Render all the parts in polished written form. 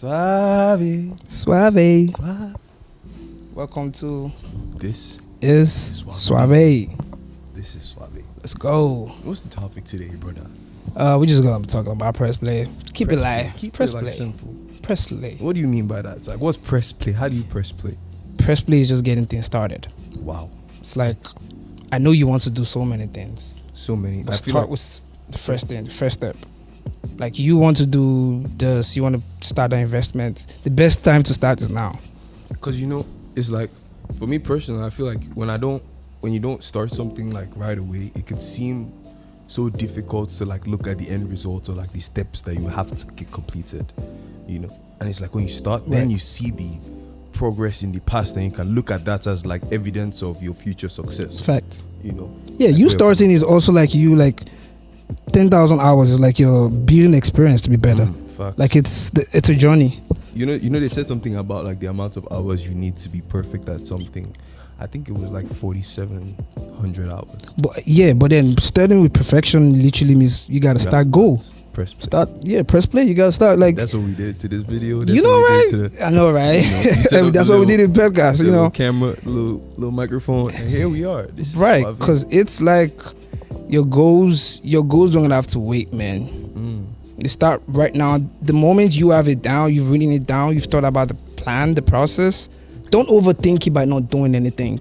Suave. Suave. Suave. Welcome to This is Suave. This is Suave. Let's go. What's the topic today, brother? We're just gonna be talking about press play. Keep Press it play. live. Keep Press it like play. simple. Press play. What do you mean by that? It's like, what's press play? How do you press play? Press play is just getting things started. Wow. It's like I know you want to do so many things. So many. But I feel start like with the first thing, the first step. Like you want to do this, you want to start an investment. The best time to start is now. because it's like, for me personally, I feel like when you don't start something like right away, it could seem so difficult to like look at the end result or like the steps that you have to get completed, and it's like when you start, then you see the progress in the past, and you can look at that as like evidence of your future success. Fact. like Yeah, you starting is also like you like 10,000 hours is like your building experience to be better. Facts. Like it's a journey. They said something about like the amount of hours you need to be perfect at something. I think it was like 4,700 hours. But then starting with perfection literally means you gotta start go. Press play. Press play. You gotta start like That's what we did to this video. That's you know, what we right? did to the, I know, right? That's what we did in podcast. little camera, little microphone, and here we are. This is Right, Suave. because it's like your goals don't have to wait, man. They start right now. The moment you have it down, you've written it down, you've thought about the plan, the process. Don't overthink it by not doing anything.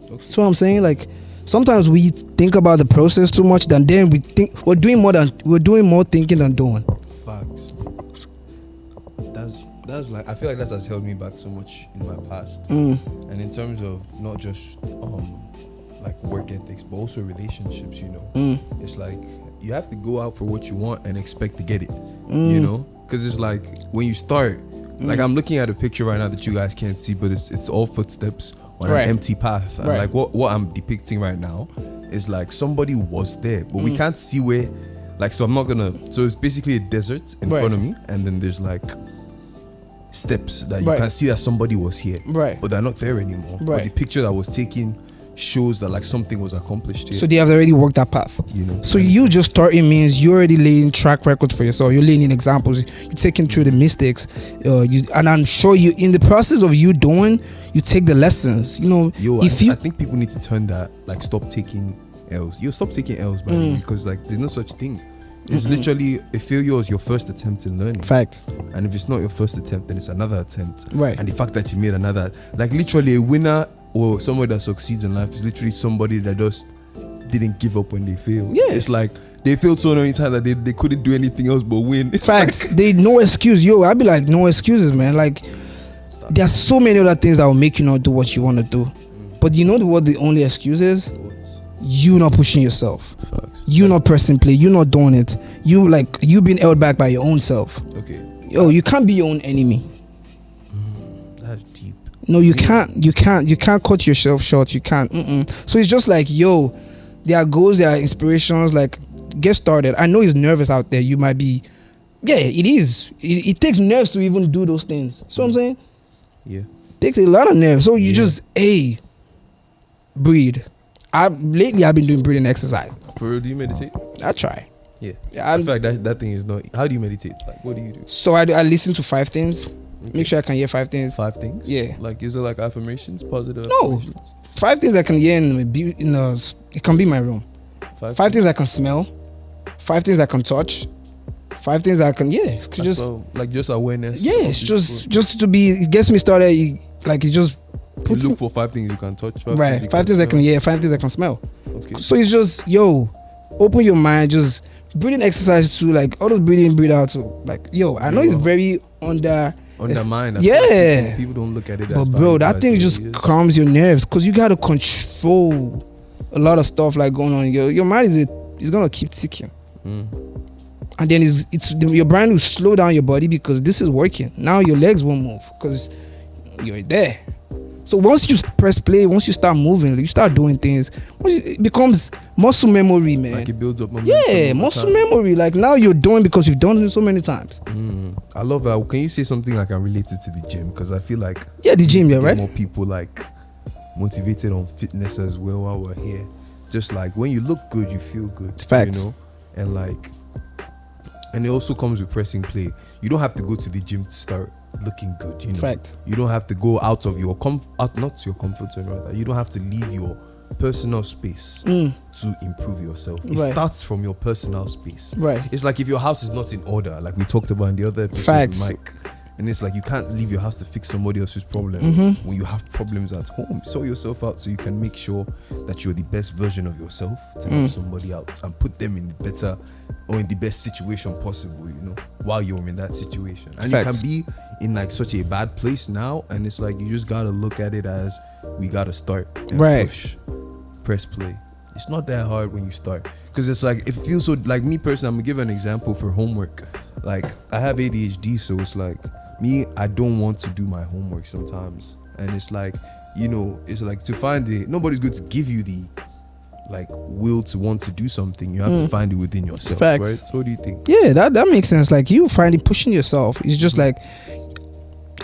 Okay. That's what I'm saying. Like sometimes we think about the process too much, than then we think we're doing more thinking than doing. Facts. That's like, I feel like that has held me back so much in my past, Mm. and in terms of not just like work ethics, but also relationships. It's like you have to go out for what you want and expect to get it. Because it's like when you start, like I'm looking at a picture right now that you guys can't see, but it's all footsteps on an empty path. And like what I'm depicting right now is like somebody was there, but we can't see where. Like, so it's basically a desert in front of me, and then there's like steps that you can see that somebody was here, but they're not there anymore. But the picture that was taken shows that like something was accomplished here. So they have already worked that path. So you just starting means you're already laying track records for yourself. You're laying in examples. You're taking through the mistakes. And I'm sure you, in the process of you doing, you take the lessons. I think people need to turn that, like, stop taking L's. Stop taking L's, by the way, because like there's no such thing. It's literally a failure is your first attempt in learning. Fact. And if it's not your first attempt, then it's another attempt. Right. And the fact that you made another, like literally a winner or somebody that succeeds in life is literally somebody that just didn't give up when they failed. Yeah. It's like they failed so many times that they couldn't do anything else but win. It's fact. They no excuse. I'd be like, no excuses, man. Like there's so many other things that will make you not do what you want to do. But you know what the only excuse is? You not pushing yourself. Facts. You not pressing play. You not doing it. You being held back by your own self. Okay. You can't be your own enemy. That's deep. No, you can't. You can't cut yourself short. You can't. So it's just like, there are goals, there are inspirations. Like, get started. I know it's nervous out there. You might be. Yeah, it is. It takes nerves to even do those things. See what I'm saying? Yeah. It takes a lot of nerves. So you just breathe. Lately I've been doing breathing exercise. For real, do you meditate? I try. Yeah. I feel like that thing is not. How do you meditate? Like, what do you do? So I listen to 5 things. Okay. Make sure I can hear 5 things. 5 things? Yeah. Like, is it like affirmations, positive No. affirmations? 5 things I can hear it can be my room. 5 things I can smell. 5 things I can touch. 5 things I can just awareness. Yeah, it's just to be. It gets me started. You look for 5 things you can touch. 5 things I can hear. 5 things I can smell. Okay. So it's just open your mind. Just breathing exercise too. Like all those breathe out. So like I know it's very undermined. Yeah. People don't look at it. But bro, that thing just calms your nerves because you gotta control a lot of stuff like going on. Your mind is gonna keep ticking. And then your brain will slow down your body because this is working. Now your legs won't move because you're there. So once you press play, once you start moving, you start doing things, it becomes muscle memory, man. Like it builds up momentum. Yeah, muscle memory. Like now you're doing because you've done it so many times. I love that. Can you say something like I'm related to the gym? Because I feel like the gym, right? More people like motivated on fitness as well while we're here. Just like when you look good, you feel good. Fact. And like And it also comes with pressing play. You don't have to go to the gym to start looking good, you know. Fact. You don't have to go out of your not your comfort zone, rather. You don't have to leave your personal space to improve yourself. It starts from your personal space. Right. It's like if your house is not in order, like we talked about in the other episode Facts. with Mike. And it's like you can't leave your house to fix somebody else's problem when you have problems at home. Sort yourself out so you can make sure that you're the best version of yourself to help somebody out and put them in the better or in the best situation possible, you know, while you're in that situation. And Fact. you can be in like such a bad place now, and it's like you just gotta look at it as we gotta start and push, press play. It's not that hard when you start, because it's like it feels so. Like me personally, I'm gonna give an example for homework. Like I have ADHD, so it's like me, I don't want to do my homework sometimes, and it's like, you know, it's like to find it. Nobody's going to give you the like will to want to do something. You have to find it within yourself. Facts. Right? So what do you think? Yeah, that makes sense. Like you finding pushing yourself. It's just like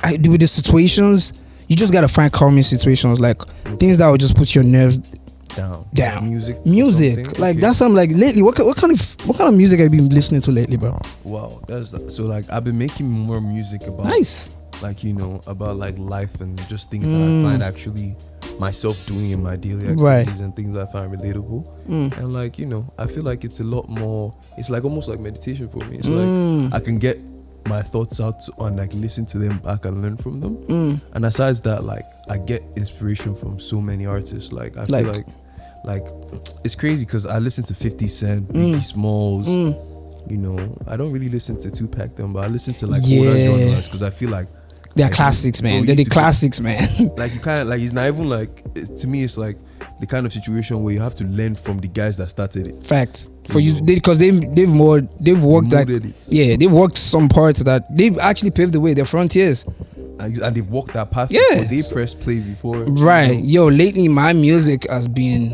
with the situations, you just gotta find calming situations, like things that will just put your nerves down. Music. Like that's something. Like lately, what kind of music have you been listening to lately, bro? Wow, that's so like I've been making more music about like, you know, about like life and just things that I find actually myself doing in my daily activities and things I find relatable. And like, you know, I feel like it's a lot more, it's like almost like meditation for me. It's like I can get my thoughts out and like listen to them back and learn from them. And aside that, like I get inspiration from so many artists. Like I feel like it's crazy because I listen to 50 Cent, Biggie Smalls. You know, I don't really listen to Tupac them, but I listen to like older genres because I feel like they're classics, man. They're the classics, man. Like you can't, like it's not even like to me. It's like the kind of situation where you have to learn from the guys that started it. Facts for you, because they've worked like they've worked some parts that they've actually paved the way. They're frontiers, and they've walked that path. Yeah, they pressed play before. Right, yo. Lately, my music has been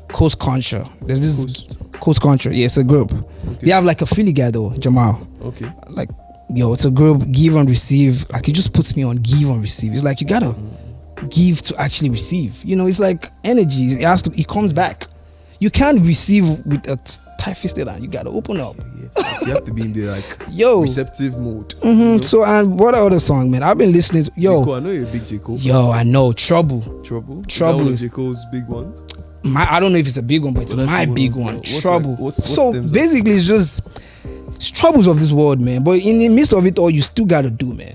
Coast Contra. There's this Coast Contra. Yeah, it's a group. Okay. They have like a Philly guy though, Jamal. Okay, like. Yo, it's a group, give and receive. Like, it just puts me on give and receive. It's like you gotta give to actually receive. You know, it's like energy. It comes back. You can't receive with a tight-fisted hand. You gotta open up. You have to be in the like receptive mode. You know? So, and what other song, man? I've been listening to J. Cole, I know you're a big J. Cole. Yo, I know. Trouble. Is that one of J. Cole's big ones? I don't know if it's a big one, but it's my big one. Trouble. What's so basically, it's just. It's troubles of this world, man. But in the midst of it all, you still gotta do, man.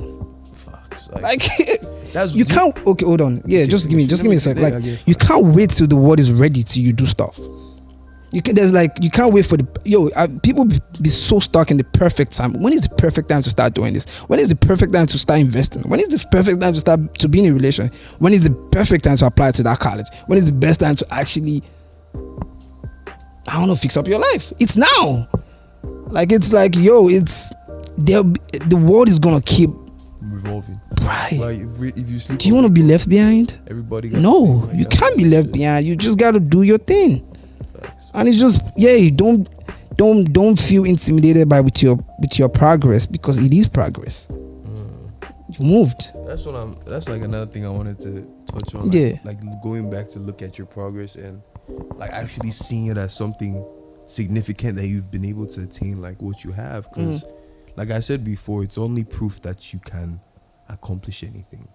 Facts. Like you can't. Okay, hold on. Yeah, just give me a sec. Like you can't wait till the world is ready till you do stuff. You can't wait for people be so stuck in the perfect time. When is the perfect time to start doing this? When is the perfect time to start investing? When is the perfect time to be in a relation? When is the perfect time to apply to that college? When is the best time to actually, I don't know, fix up your life? It's now. Like it's like the world is gonna keep revolving. Right. Like if you sleep. Do you want to be left behind? Everybody. No, you can't be left behind. You just gotta do your thing. Facts. And it's just don't feel intimidated by with your progress, because it is progress. You moved. That's like another thing I wanted to touch on. Like going back to look at your progress and like actually seeing it as something significant that you've been able to attain, like what you have, because like I said before, it's only proof that you can accomplish anything.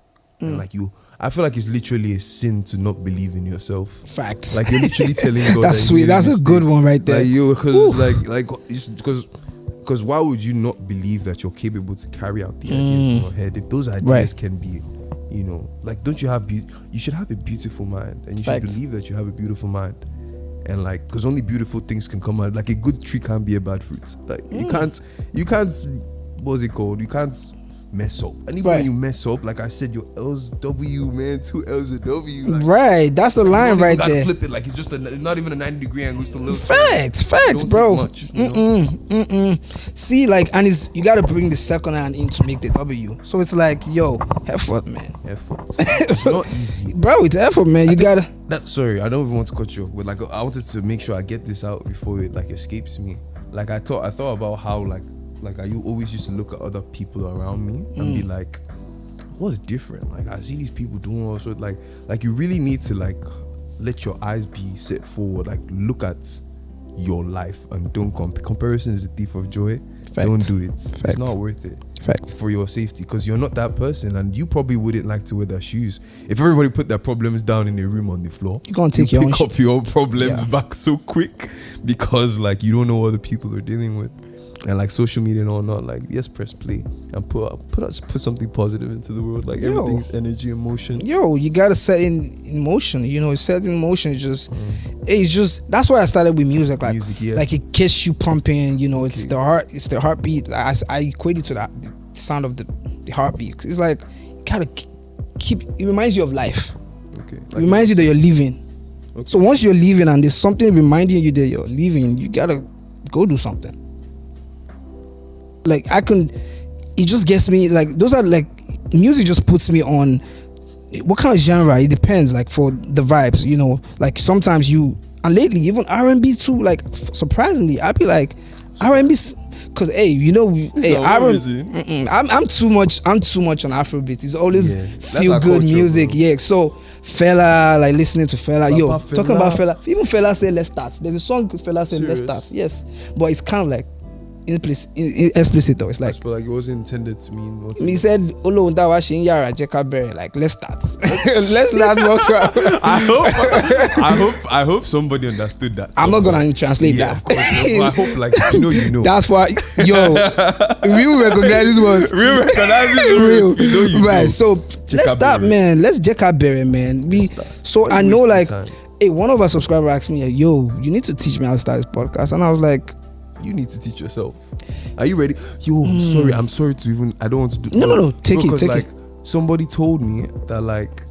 And like I feel like it's literally a sin to not believe in yourself. Facts. Like you're literally telling God that's sweet. That's a good one right there. Like because why would you not believe that you're capable to carry out the ideas in your head if those ideas can be, you know, like don't you have you should have a beautiful mind, and you should believe that you have a beautiful mind. And like, because only beautiful things can come out. Like a good tree can't be a bad fruit. Like you can't, what's it called? You can't mess up. And even when you mess up, like I said, your L's W, man, 2 L's a W. Like, right, that's the line right there. Flip it, like it's just not even a 90-degree angle. It's a little facts, bro. Much, See, like, and you gotta bring the second hand in to make the W. So it's like, effort, man. It's not easy, bro. It's effort, man. You gotta. Sorry, I don't even want to cut you off, but like I wanted to make sure I get this out before it like escapes me. Like I thought about how like I always used to look at other people around me and be like, what's different? Like I see these people doing all sorts. Like you really need to like let your eyes be set forward. Like look at your life and don't comparison is the thief of joy. don't do it. It's not worth it. Fact. For your safety, because you're not that person, and you probably wouldn't like to wear their shoes. If everybody put their problems down in a room on the floor, You're gonna take your own pick up your problems Yeah. back so quick, because like you don't know what other people are dealing with. And like social media and all, not like, yes, press play and put something positive into the world. Like everything's energy, emotion. You gotta set in motion. Set in motion is just, it's just, that's why I started with music. Like, like it gets you pumping. It's the heartbeat. I equate it to that, the sound of the heartbeat. It's like, you gotta keep. It reminds you of life. Okay. It reminds you that you're living. Okay. So once you're living and there's something reminding you that you're living, you gotta go do something. Like it just gets me, like, those are like, music just puts me on what kind of genre. It depends, like, for the vibes, like sometimes and lately even R&B too, like, surprisingly I'd be like R&B, because R&B, I'm too much on Afrobeat. It's always feel good music, bro. Yeah. So Fela, like listening to Fela, talking about Fela, even Fela say let's start. There's a song Fela say let's start, yes, but it's kind of like explicit though. It's like it wasn't intended to mean what he said, Olo Ndawa Shinyara Jekabere, like let's start. Let's start. I hope somebody understood that. I'm not gonna translate that. Of course. I hope, like, you know. That's why we will recognize this one. We recognize this real. You right. So let's start, man. Let's Jekabere, man. So I know, like, hey, one of our subscribers asked me, yo, you need to teach me how to start this podcast, and I was like, you need to teach yourself. Are you ready? I'm sorry to even, I don't want to do. No, take it. Somebody told me that, like,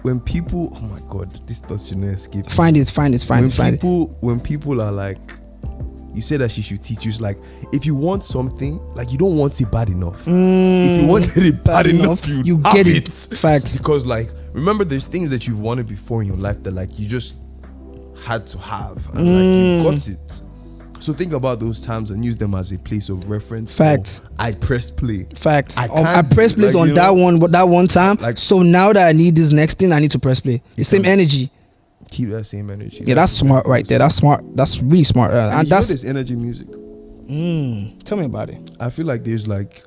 when people, oh my God, this thought should not escape. Find it. When people are like, you say that she should teach you, like, if you want something, like, you don't want it bad enough. If you wanted it bad enough, you get it. Fact. Because, like, remember, there's things that you've wanted before in your life that, like, you just had to have, and like, you got it. So think about those times and use them as a place of reference. Fact. I pressed play. Fact. I pressed play on that one time. Like, so now that I need this next thing, I need to press play. The same energy. Keep that same energy. Yeah, that's smart right there. That's smart. That's really smart. And that's this energy music. Tell me about it. I feel like there's like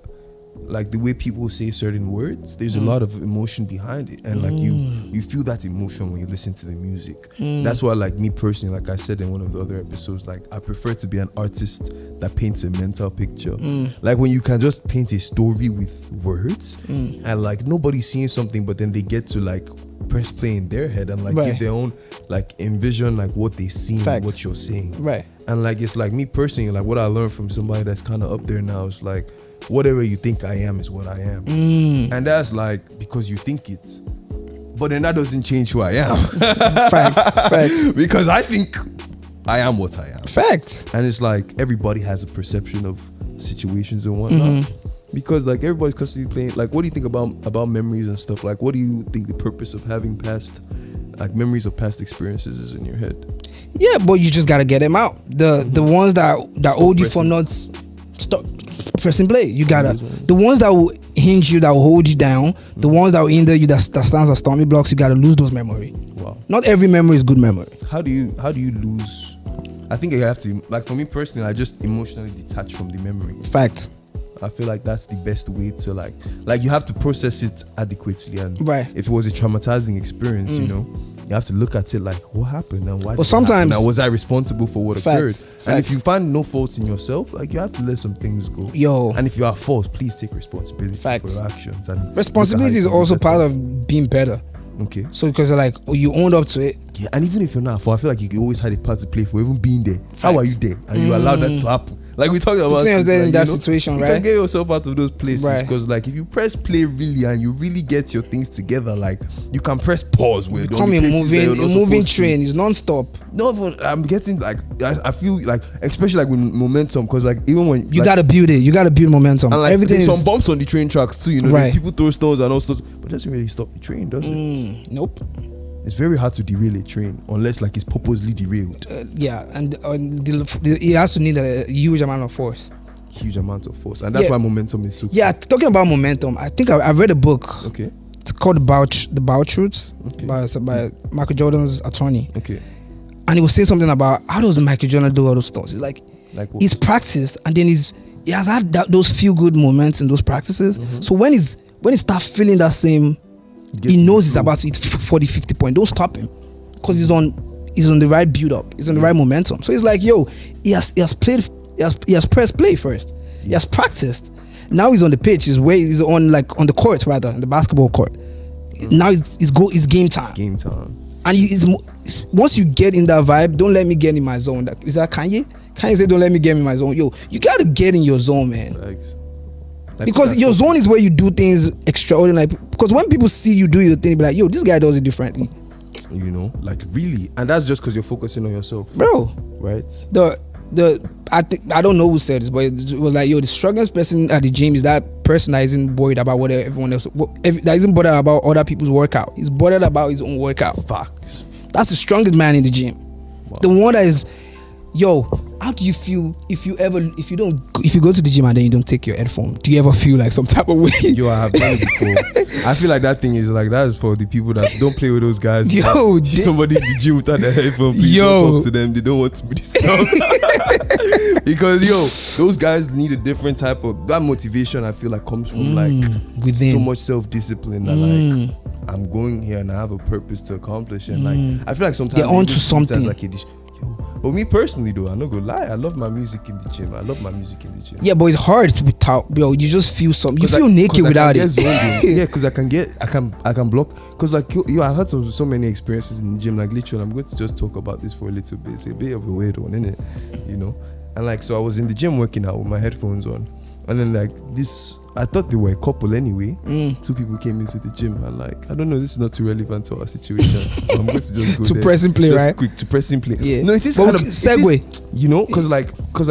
the way people say certain words, there's a lot of emotion behind it, and like you feel that emotion when you listen to the music. That's why, like, me personally, like I said in one of the other episodes, like, I prefer to be an artist that paints a mental picture. Like, when you can just paint a story with words, and like nobody's seeing something, but then they get to like press play in their head and like give their own, like, envision like what they see, what you're saying, right? And like, it's like, me personally, like, what I learned from somebody that's kind of up there now is like, whatever you think I am is what I am. And that's like, because you think it, but then that doesn't change who I am. Fact. Because I think I am what I am. Fact. And it's like, everybody has a perception of situations and whatnot. Because like, everybody's constantly playing, like, what do you think about memories and stuff? Like, what do you think the purpose of having memories of past experiences is in your head? Yeah, but you just gotta get them out. The ones that hold you for not stop pressing play. You gotta, the ones that will hinge you, that will hold you down, the ones that will hinder you, that stands as stormy blocks, you gotta lose those memory. Wow. Not every memory is good memory. How do you lose? I think you have to, like, for me personally, I just emotionally detach from the memory. Fact. I feel like that's the best way to like you have to process it adequately, and if it was a traumatizing experience, you have to look at it like, what happened and why? But sometimes, was I responsible for what occurred? And if you find no faults in yourself, like, you have to let some things go. And if you are at fault, please take responsibility for your actions. And responsibility is also part of being better. Okay. So because like, you owned up to it. Yeah, and even if you're not at fault, I feel like you always had a part to play for even being there. How are you there? And you allowed that to happen. Like we talked about, in that situation, right? You can get yourself out of those places, because like, if you press play really and you really get your things together, like, you can press pause where become a moving train. It's non-stop. No, I'm getting like, I feel like, especially like with momentum, because like, even when you gotta build it, you gotta build momentum. And like, everything, there's some bumps on the train tracks too, right? People throw stones and all sorts, but it doesn't really stop the train, does it? Nope. It's very hard to derail a train unless like it's purposely derailed. And it has to need a huge amount of force. And that's why momentum is so cool. Talking about momentum, I think I've read a book. Okay. It's called The Bow Truth, by Michael Jordan's attorney. Okay. And he was saying something about, how does Michael Jordan do all those things? It's like, Like what? He's practiced, and then he has had those feel good moments in those practices. So when he starts feeling that same, he knows he's about to hit 40, 50 points. Don't stop him, because he's on the right build up. He's on the right momentum. So it's like, yo, he has pressed play first. He has practiced. Now he's on the pitch. He's on the court, rather, in the basketball court. Now it's game time. Game time. And once you get in that vibe, don't let me get in my zone. Is that Kanye? Kanye said, don't let me get in my zone. Yo, you gotta get in your zone, man. Thanks. Because your zone is where you do things extraordinary. Because when people see you do your thing, be like, yo, this guy does it differently. You know, like really. And that's just because you're focusing on yourself. Bro. Right? I don't know who said this, but it was like, yo, the strongest person at the gym is that person that isn't worried about what everyone else, that isn't bothered about other people's workout. He's bothered about his own workout. Facts. That's the strongest man in the gym. Wow. The one that is, yo, how do you feel if you go to the gym and then you don't take your headphone? Do you ever feel like some type of way? Yo, I have done it before. I feel like that thing is like, that is for the people that don't play with those guys. Yo, see somebody in the gym without their headphone, please don't talk to them. They don't want to be disturbed. Because yo, those guys need a different type of, that motivation I feel like comes from like within. So much self-discipline that like I'm going here and I have a purpose to accomplish, and like I feel like sometimes they're onto something. Like but me personally though, I'm not gonna lie, I love my music in the gym. Yeah, but it's hard without, yo, you just feel something. You feel naked without it. Yeah, because I can block. Because like yo, I had so many experiences in the gym. Like literally, I'm going to just talk about this for a little bit. It's a bit of a weird one, isn't it? You know. And like, so I was in the gym working out with my headphones on, and then like this, I thought they were a couple anyway. Two people came into the gym, and like, I don't know, this is not too relevant to our situation. I'm going to just go to there. press and play, just right? Quick to press and play. Yeah. No, it is but kind of segue. You know, because like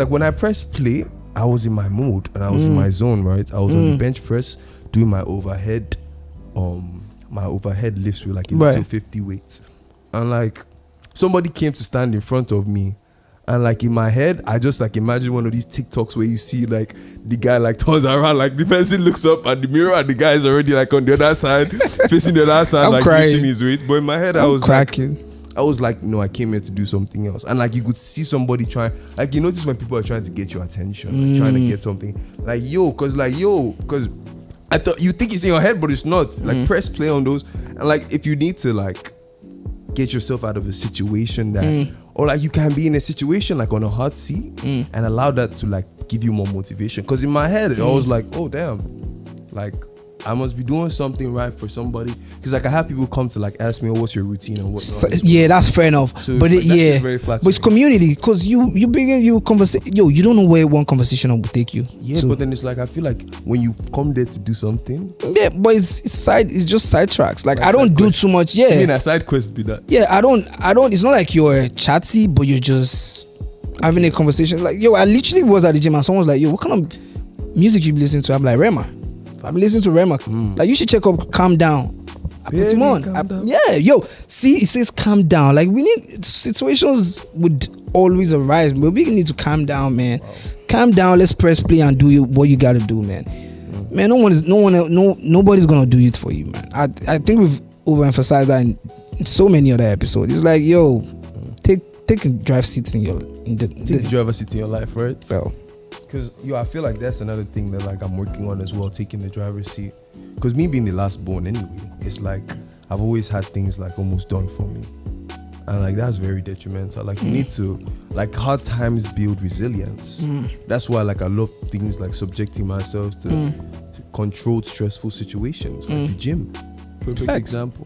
when I press play, I was in my mode and I was in my zone, right? I was on the bench press doing my overhead lifts with like a little 50 weights, and like somebody came to stand in front of me. And like in my head, I just like imagine one of these TikToks where you see like the guy like turns around, like the person looks up at the mirror and the guy is already like on the other side, facing the other side, like lifting his weights. But in my head, I was like, no, I came here to do something else. And like you could see somebody trying, like you notice when people are trying to get your attention, like, trying to get something, like because I thought you think it's in your head, but it's not. Like press play on those, and like if you need to like get yourself out of a situation that. Or like you can be in a situation like on a hot seat and allow that to like give you more motivation. Because in my head, I was like, oh damn, like I must be doing something right for somebody. Because like I have people come to like ask me, oh, what's your routine and whatnot. Yeah, that's fair enough. So but but it's community, because you begin you conversation. Yo, you don't know where one conversation will take you. Yeah, but then it's like I feel like when you come there to do something. Yeah, but it's just side tracks. Like I don't do too much. Yeah, I mean, a side quest be that. Yeah, I don't. It's not like you're chatty, but you're just having a conversation. Like yo, I literally was at the gym and someone was like, yo, what kind of music you be listening to? I'm like, Rema. I'm listening to Rema. Like you should check up Calm Down. I put him on. Yeah, yo, see, it says calm down. Like we need, situations would always arise, but we need to calm down, man. Wow. Calm down. Let's press play and do what you gotta do, man. Man, nobody's gonna do it for you, man. I think we've overemphasized that in so many other episodes. It's like, yo, take a drive seat in the driver's seat in your life, right? Well. Because I feel like that's another thing that like I'm working on as well, taking the driver's seat. Because me being the last born anyway, it's like I've always had things like almost done for me, and like that's very detrimental. Like you need to, like hard times build resilience. That's why like I love things like subjecting myself to controlled stressful situations, like the gym. Perfect example.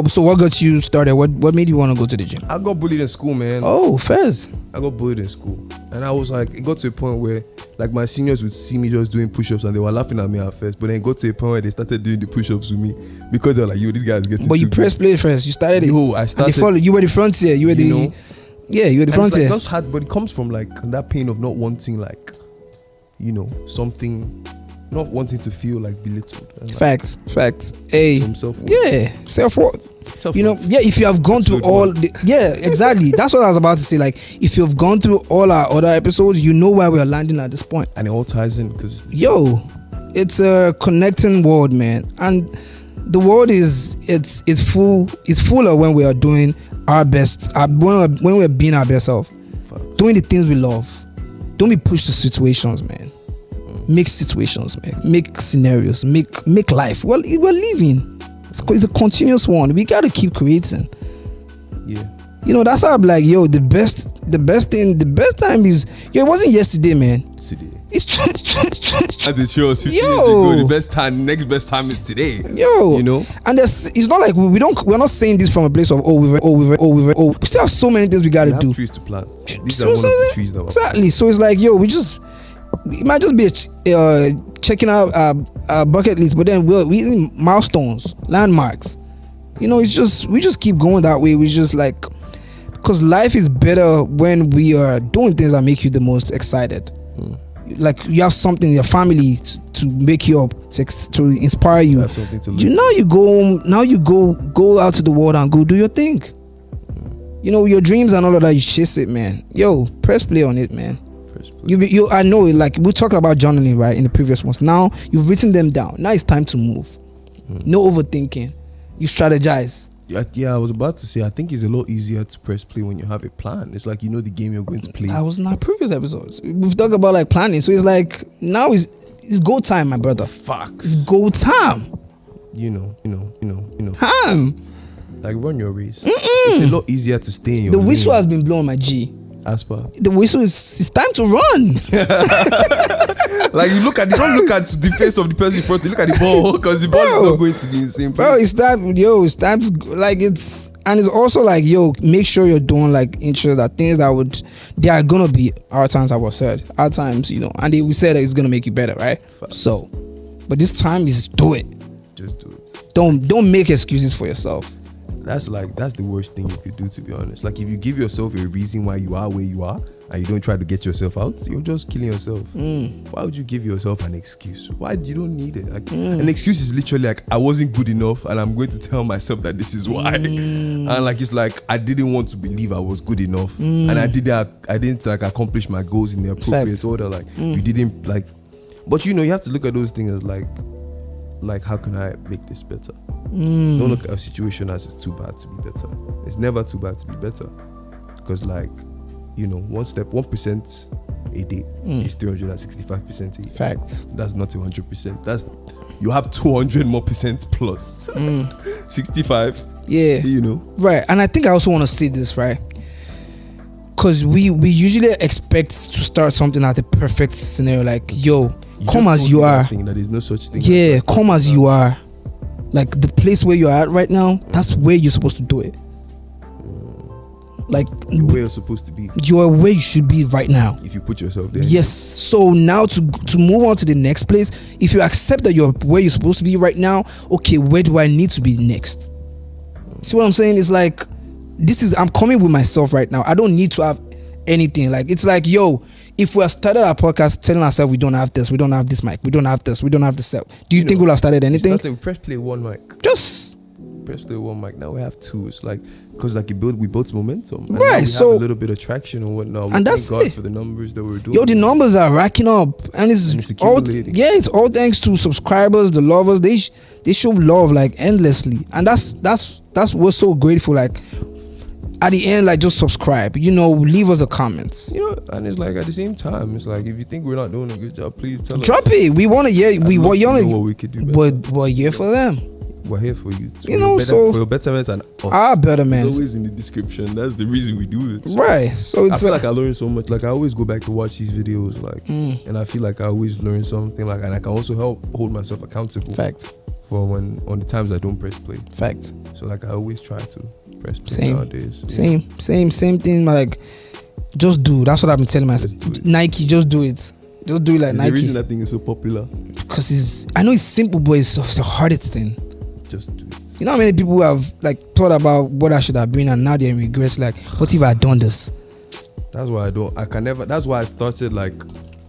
So what got you started? What made you want to go to the gym? I got bullied in school, man. Oh, fairs. I got bullied in school, and I was like, it got to a point where like my seniors would see me just doing push-ups and they were laughing at me at first, but then it got to a point where they started doing the push-ups with me because they're like, yo, this guy's getting. But you press play first. You started it. Yo, I started. You were the frontier. You were the. Yeah, you were the frontier. Like, that's hard, but it comes from like that pain of not wanting like, something. Not wanting to feel like belittled. And, like, facts. Hey, some self-worth. Yeah, self-worth. If you have gone through exactly. That's what I was about to say. Like, if you've gone through all our other episodes, you know where we're landing at this point. And it all ties in because it's a connecting world, man. And the world it's fuller when we are doing our best, when we're being our best self, doing the things we love. Don't be pushed to situations, man. Make situations, man. Make scenarios. Make life. Well, we're living. It's a continuous one. We gotta keep creating. Yeah. You know, that's how I'm like, yo, the best time is, yo, it wasn't yesterday, man. Today. It's The show 50 years ago. The best time, next best time is today. Yo, you know, and it's not like we're not saying this from a place of we still have so many things we gotta do. Trees to plant. These are one of the trees that exactly. So it's like, yo, it might just be checking out our bucket list, but then we milestones, landmarks. You know, we just keep going that way. We just like, because life is better when we are doing things that make you the most excited. Like you have something in your family to make you up, to inspire you. That's something to Now you go home. Now you go out to the world and go do your thing. You know, your dreams and all of that, you chase it, man. Yo, press play on it, man. I know, like we talked about journaling, right, in the previous ones. Now you've written them down. Now it's time to move. No overthinking. You strategize. Yeah, I was about to say, I think it's a lot easier to press play when you have a plan. It's like you know the game you're going to play. I was in our previous episodes. We've talked about like planning. So it's like now it's go time, my brother. Facts. It's go time. You know. Time. Like run your race. It's a lot easier to stay in your The whistle lane. has been blown, my G. Aspa. The whistle it's time to run. Like you don't look at the face of the person in front, you look at the ball because the ball is not going to be in the same place. Bro, it's time to like it's also like, yo, make sure you're doing like interests that things there are gonna be our times, I was said. Our times, you know, and we said that it's gonna make you better, right? Facts. So but this time is do it. Just do it. Don't make excuses for yourself. That's the worst thing you could do, to be honest. Like if you give yourself a reason why you are where you are and you don't try to get yourself out, you're just killing yourself. Why would you give yourself an excuse? Why? You don't need it. Like an excuse is literally like, I wasn't good enough and I'm going to tell myself that this is why. And like it's like I didn't want to believe I was good enough and I didn't like accomplish my goals in the appropriate order. Like you didn't like, but you know, you have to look at those things as like how can I make this better? Don't look at a situation as it's too bad to be better. It's never too bad to be better, because like, you know, 1% a day is 365% a year. Facts. That's not 100%. You have 200 more percent plus 65. Yeah, you know, right. And I think I also want to say this, right, because we usually expect to start something at the perfect scenario, like, yo, come as you are. That is no such thing. Yeah, come as you are. Like the place where you're at right now, that's where you're supposed to do it. Like where you're supposed to be. You're where you should be right now. If you put yourself there. Yes. So now to move on to the next place, if you accept that you're where you're supposed to be right now, okay, where do I need to be next? See what I'm saying? It's like I'm coming with myself right now. I don't need to have anything. Like it's like, yo, if we have started our podcast telling ourselves we don't have this, we don't have this mic, we don't have this, we don't have this set, do you think we'll have started anything? Press play one mic. Just press play one mic. Now we have two. It's like, because like we built momentum. And right. We So have a little bit of traction and whatnot. And that's thank God it. for the numbers that we're doing. Yo, the numbers are racking up, and it's all it's all thanks to subscribers, the lovers. They show love like endlessly, and that's what's so grateful. Like at the end, like just subscribe. You know, leave us a comment. You know, and it's like at the same time, it's like if you think we're not doing a good job, please tell us. Drop it. We want to hear. We want to know what we could do better. But we're here for them. We're here for you. You know, so for your betterment and us. Our betterment. It's always in the description. That's the reason we do this. Right. So I feel like I learned so much. Like I always go back to watch these videos, like, and I feel like I always learn something. Like, and I can also hold myself accountable. Fact. For on the times I don't press play. Fact. So like I always try to press play nowadays. Same thing. Like, just do. That's what I've been telling myself. Nike, just do it. Just do it like Nike. The reason I think it's so popular. Because I know it's simple, but it's the hardest thing. Just do it. You know how many people have like thought about what I should have been, and now they're in regrets. Like, what if I had done this? That's why I can never. That's why I started like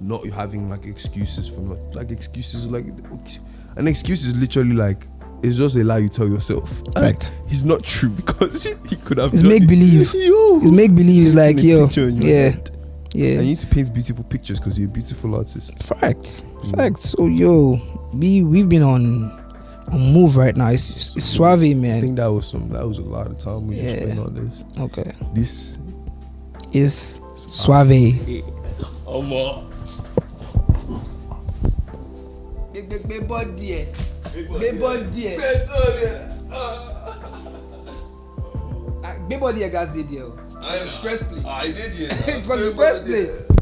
not having like excuses for not like excuses. Like an excuse is literally like, it's just a lie you tell yourself. Fact. It's not true, because he could have. It's make believe. It's make believe. It's like, yo, yeah. And you need to paint beautiful pictures because you're a beautiful artist. Facts. So yo, we've been on move right now. It's suave, man. I think that was a lot of time we just spent on this. Okay. This is suave. Omo. Big body, eh? Big body, eh? Big body, guys did there. Express play. I did, yeah. Because express play.